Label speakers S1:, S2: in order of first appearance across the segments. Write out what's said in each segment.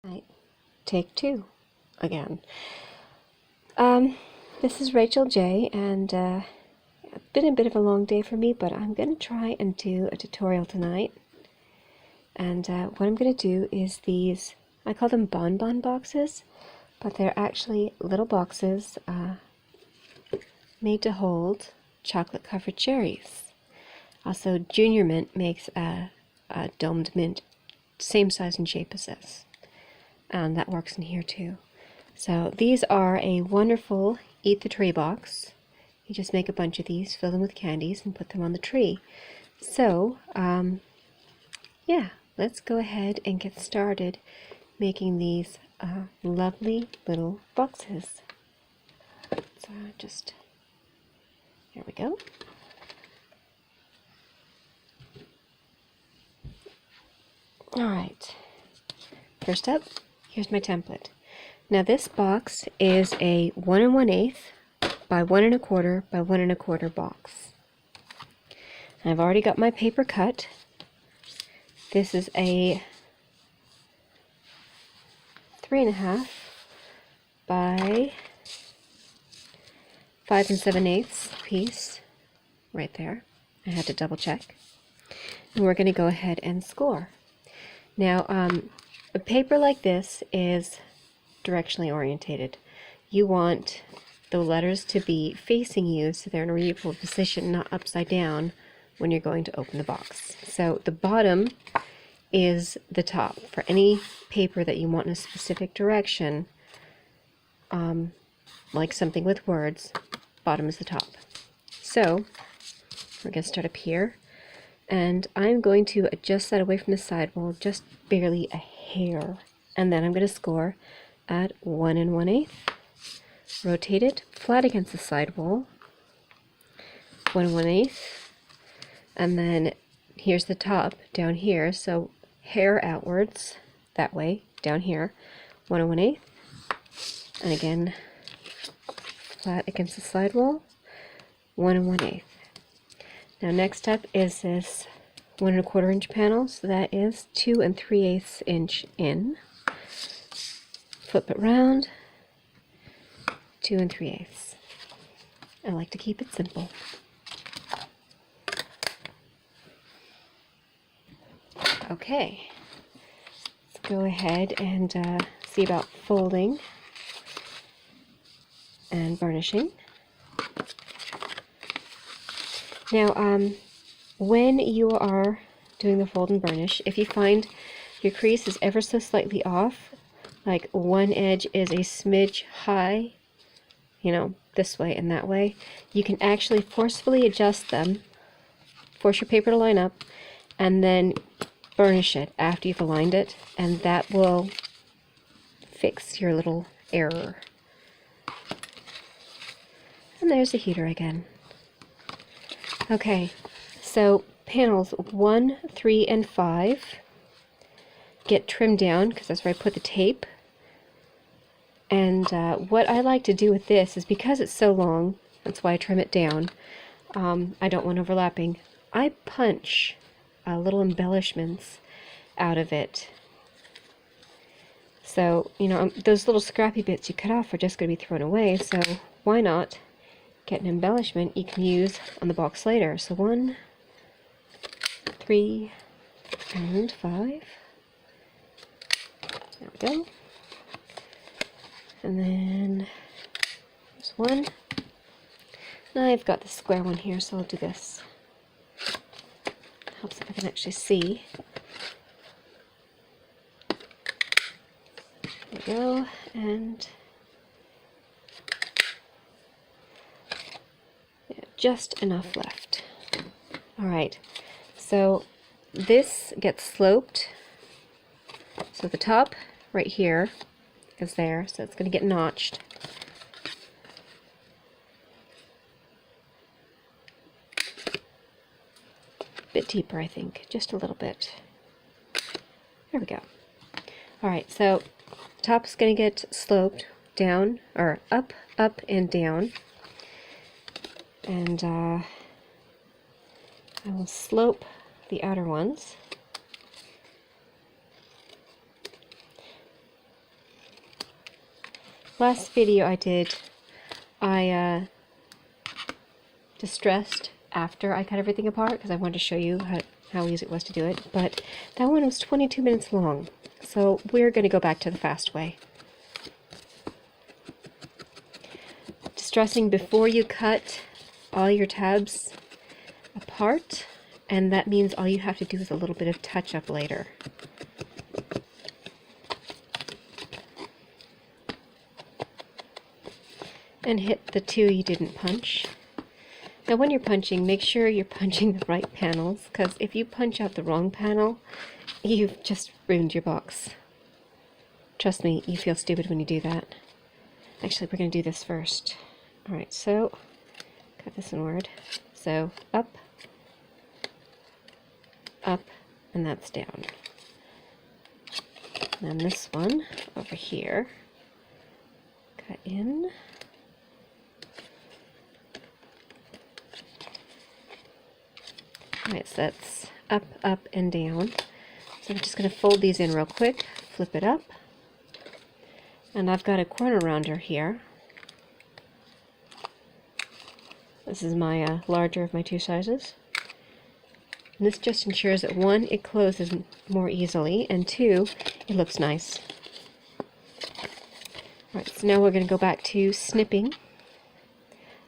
S1: Right, take two again. This is Rachel J, and it's been a bit of a long day for me, but I'm going to try and do a tutorial tonight. And what I'm going to do is these, I call them bonbon boxes, but they're actually little boxes made to hold chocolate-covered cherries. Also, Junior Mint makes a domed mint, same size and shape as this. And that works in here too. So these are a wonderful eat the tree box. You just make a bunch of these, fill them with candies, and put them on the tree. So, yeah, let's go ahead and get started making these lovely little boxes. So just, here we go. Alright, first up, here's my template. Now this box is a 1 1/8 by 1 1/4 by 1 1/4 box. And I've already got my paper cut. This is a 3 1/2 by 5 7/8 piece right there. I had to double check. And we're going to go ahead and score. Now, a paper like this is directionally orientated. You want the letters to be facing you so they're in a readable position, not upside down when you're going to open the box. So the bottom is the top. For any paper that you want in a specific direction, like something with words, bottom is the top. So we're going to start up here, and I'm going to adjust that away from the sidewall just barely a hair, and then I'm going to score at 1 1/8, rotate it flat against the sidewall, 1 1/8, and then here's the top down here, so hair outwards that way, down here, 1 1/8, and again flat against the sidewall, 1 1/8. Now next up is this 1 1/4 inch panel, so that is 2 3/8 inch in. Flip it round, 2 3/8. I like to keep it simple. Okay, let's go ahead and see about folding and burnishing. Now, when you are doing the fold and burnish, if you find your crease is ever so slightly off, like one edge is a smidge high, you know, this way and that way, you can actually forcefully adjust them, force your paper to line up, and then burnish it after you've aligned it, and that will fix your little error. And there's the heater again. Okay, so panels 1, 3, and 5 get trimmed down because that's where I put the tape. And what I like to do with this is, because it's so long, that's why I trim it down, I don't want overlapping, I punch little embellishments out of it. So, you know, those little scrappy bits you cut off are just going to be thrown away, so why not get an embellishment you can use on the box later. So 1, 3, and 5. There we go. And then there's 1. And I've got the square one here, so I'll do this. Helps if I can actually see. There we go. And yeah, just enough left. Alright, so this gets sloped. So the top right here is there, so it's going to get notched. A bit deeper, I think, just a little bit. There we go. Alright, so the top is going to get sloped down, or up, up, and down. And I will slope the outer ones. last video I did, I distressed after I cut everything apart because I wanted to show you how easy it was to do it, but that one was 22 minutes long, so we're going to go back to the fast way. Distressing before you cut all your tabs apart, and that means all you have to do is a little bit of touch-up later. And hit the two you didn't punch. Now when you're punching, make sure you're punching the right panels, because if you punch out the wrong panel, you've just ruined your box. Trust me, you feel stupid when you do that. Actually, we're going to do this first. Alright, so, cut this inward. So, up, and that's down. And then this one, over here, cut in. Alright, so that's up, up, and down. So I'm just going to fold these in real quick, flip it up, and I've got a corner rounder here. This is my larger of my two sizes. And this just ensures that one, it closes more easily, and two, it looks nice. Alright, so now we're going to go back to snipping.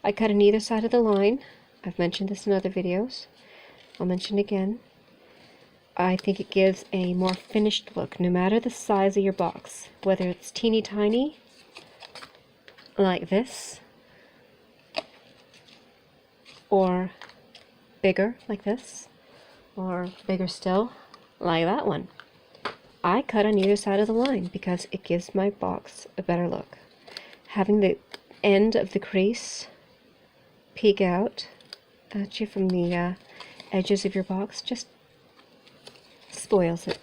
S1: I cut on either side of the line. I've mentioned this in other videos. I'll mention it again. I think it gives a more finished look, no matter the size of your box. Whether it's teeny tiny, like this, or bigger, like this, or bigger still, like that one. I cut on either side of the line because it gives my box a better look. Having the end of the crease peek out at you from the edges of your box just spoils it.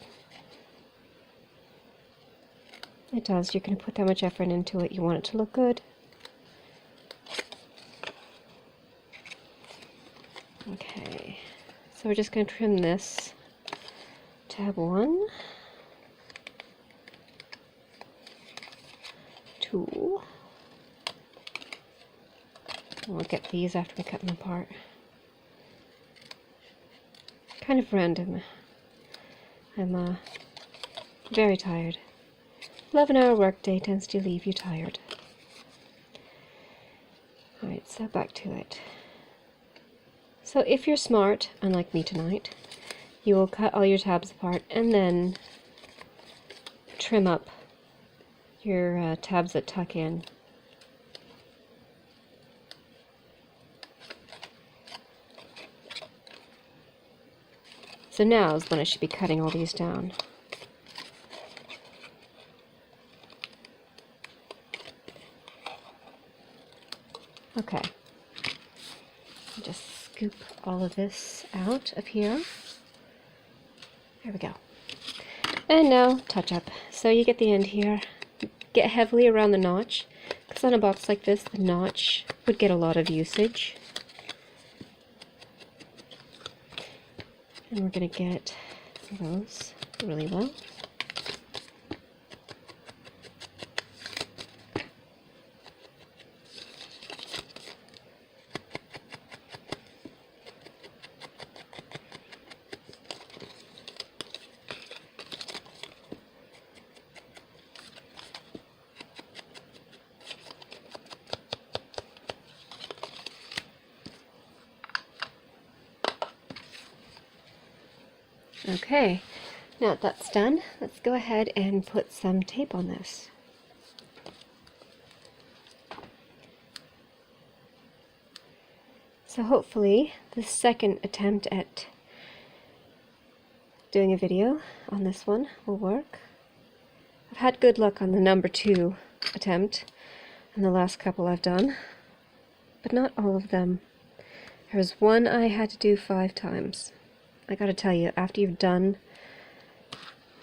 S1: It does. You're going to put that much effort into it. You want it to look good. Okay, so we're just going to trim this tab 1, 2. We'll look at these after we cut them apart. Kind of random. I'm very tired. 11-hour workday tends to leave you tired. Alright, so back to it. So if you're smart, unlike me tonight, you will cut all your tabs apart and then trim up your tabs that tuck in. So now is when I should be cutting all these down. Okay. Just scoop all of this out of here. There we go. And now, touch up. So you get the end here. Get heavily around the notch, because on a box like this, the notch would get a lot of usage. And we're going to get those really well. Okay, now that that's done, let's go ahead and put some tape on this. So hopefully the second attempt at doing a video on this one will work. I've had good luck on the number 2 attempt and the last couple I've done, but not all of them. There was one I had to do 5 times. I gotta tell you, after you've done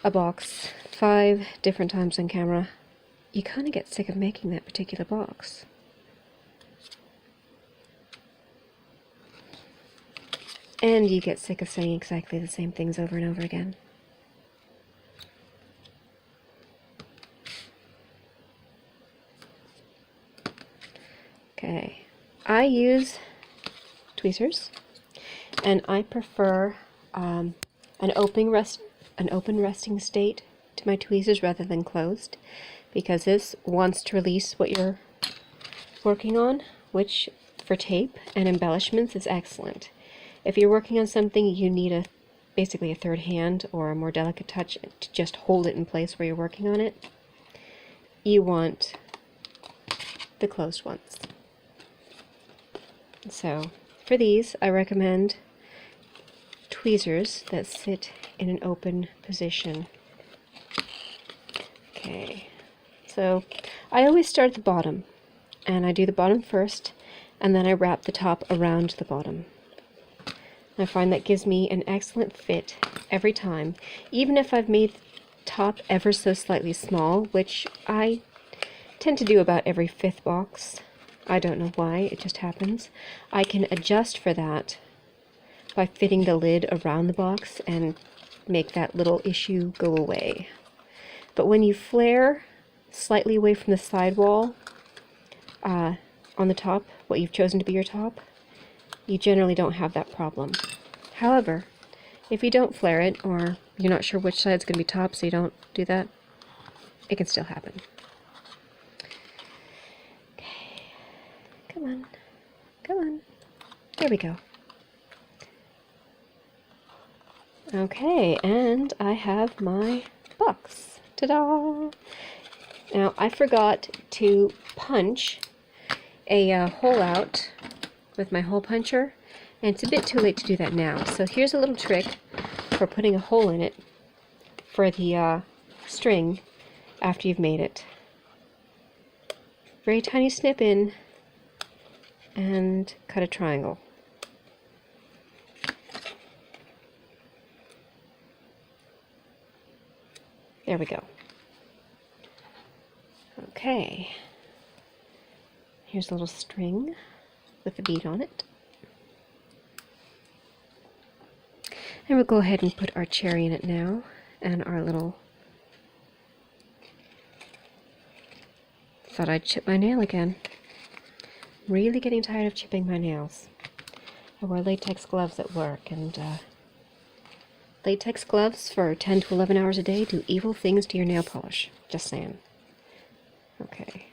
S1: a box 5 different times on camera, you kind of get sick of making that particular box. And you get sick of saying exactly the same things over and over again. Okay, I use tweezers, and I prefer an open resting state to my tweezers rather than closed, because this wants to release what you're working on, which for tape and embellishments is excellent. If you're working on something you need basically a third hand or a more delicate touch to just hold it in place where you're working on it, you want the closed ones. So for these, I recommend tweezers that sit in an open position. Okay, so I always start at the bottom, and I do the bottom first, and then I wrap the top around the bottom. I find that gives me an excellent fit every time, even if I've made the top ever so slightly small, which I tend to do about every 5th box. I don't know why, it just happens. I can adjust for that by fitting the lid around the box and make that little issue go away. But when you flare slightly away from the sidewall on the top, what you've chosen to be your top, you generally don't have that problem. However, if you don't flare it, or you're not sure which side's going to be top so you don't do that, it can still happen. Okay, come on, come on, there we go. Okay, and I have my box. Ta-da! Now, I forgot to punch a hole out with my hole puncher, and it's a bit too late to do that now. So here's a little trick for putting a hole in it for the string after you've made it. Very tiny snip in and cut a triangle. There we go. Okay, here's a little string with a bead on it. And we'll go ahead and put our cherry in it now, and our little... Thought I'd chip my nail again. Really getting tired of chipping my nails. I wear latex gloves at work, and latex gloves for 10 to 11 hours a day do evil things to your nail polish. Just saying. Okay.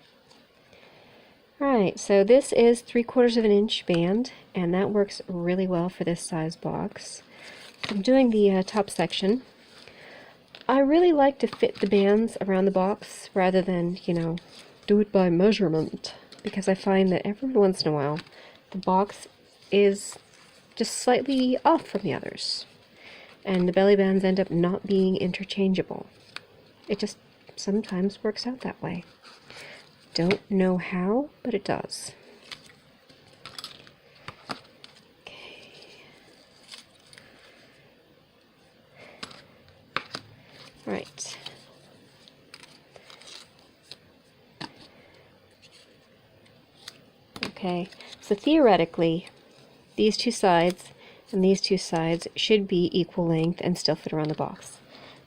S1: Alright, so this is 3/4 of an inch band, and that works really well for this size box. I'm doing the top section. I really like to fit the bands around the box rather than, you know, do it by measurement, because I find that every once in a while the box is just slightly off from the others, and the belly bands end up not being interchangeable. It just sometimes works out that way. Don't know how, but it does. Okay. Right. Okay, so theoretically, these two sides and these two sides should be equal length and still fit around the box.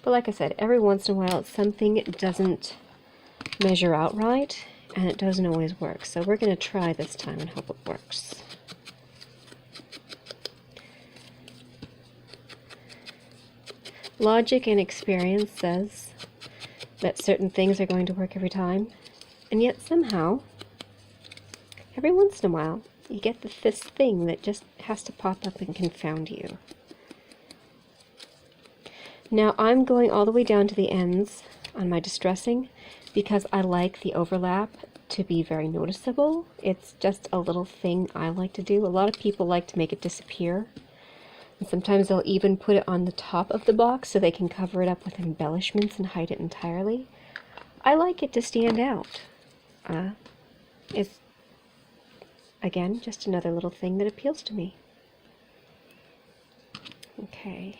S1: But like I said, every once in a while something doesn't measure out right, and it doesn't always work. So we're going to try this time and hope it works. Logic and experience says that certain things are going to work every time, and yet somehow, every once in a while, you get this thing that just has to pop up and confound you. Now I'm going all the way down to the ends on my distressing because I like the overlap to be very noticeable. It's just a little thing I like to do. A lot of people like to make it disappear, and sometimes they'll even put it on the top of the box so they can cover it up with embellishments and hide it entirely. I like it to stand out. It's, again, just another little thing that appeals to me. Okay.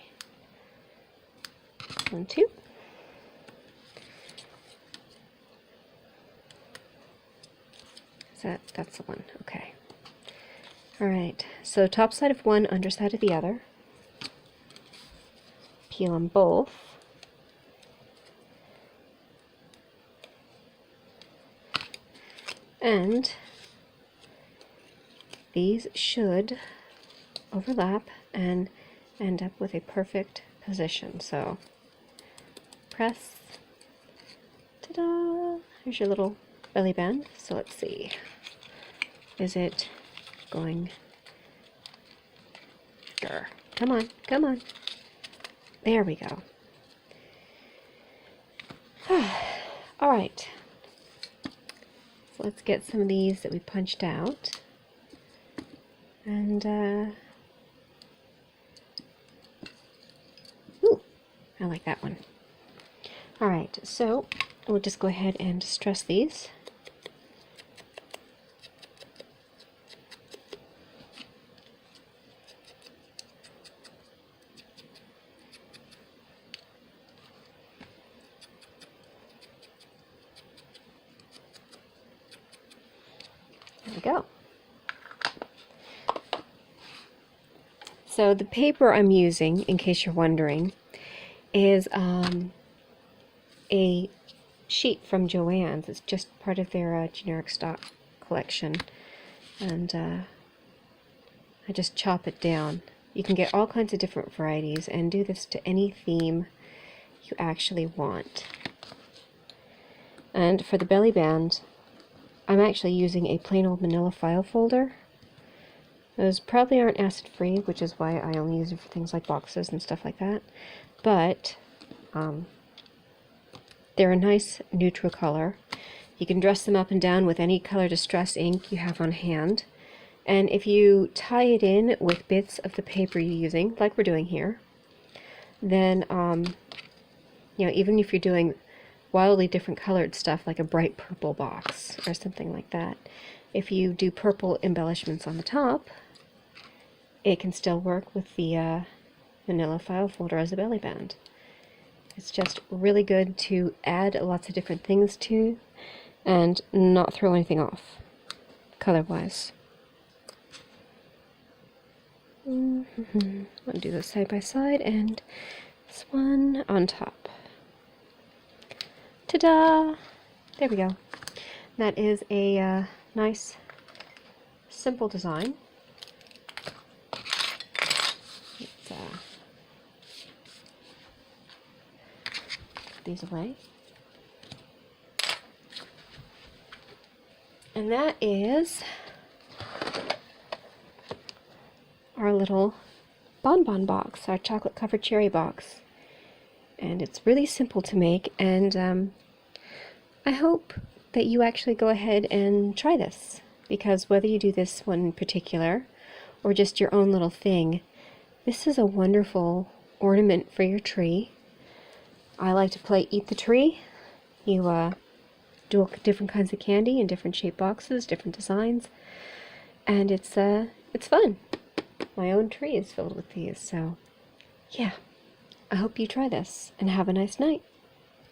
S1: 1, 2. That's the one. Okay. Alright, so top side of one, underside of the other. Peel them both. And these should overlap and end up with a perfect position. So press, ta-da! Here's your little belly band. So let's see, is it going? Sure. Come on, come on. There we go. All right. So let's get some of these that we punched out. And, ooh, I like that one. All right, so we'll just go ahead and distress these. There we go. So the paper I'm using, in case you're wondering, is a sheet from Joann's. It's just part of their generic stock collection, and I just chop it down. You can get all kinds of different varieties and do this to any theme you actually want. And for the belly band, I'm actually using a plain old manila file folder. Those probably aren't acid free, which is why I only use it for things like boxes and stuff like that. But they're a nice neutral color. You can dress them up and down with any color distress ink you have on hand. And if you tie it in with bits of the paper you're using, like we're doing here, then you know, even if you're doing wildly different colored stuff like a bright purple box or something like that, if you do purple embellishments on the top, it can still work with the manila file folder as a belly band. It's just really good to add lots of different things to and not throw anything off color-wise. I'll do this side by side and this one on top. Ta-da! There we go. That is a nice, simple design. Let's put these away. And that is our little bonbon box, our chocolate covered cherry box. And it's really simple to make, and I hope that you actually go ahead and try this, because whether you do this one in particular or just your own little thing, this is a wonderful ornament for your tree. I like to play Eat the Tree. You do different kinds of candy in different shaped boxes, different designs, and it's fun. My own tree is filled with these, so yeah. I hope you try this and have a nice night.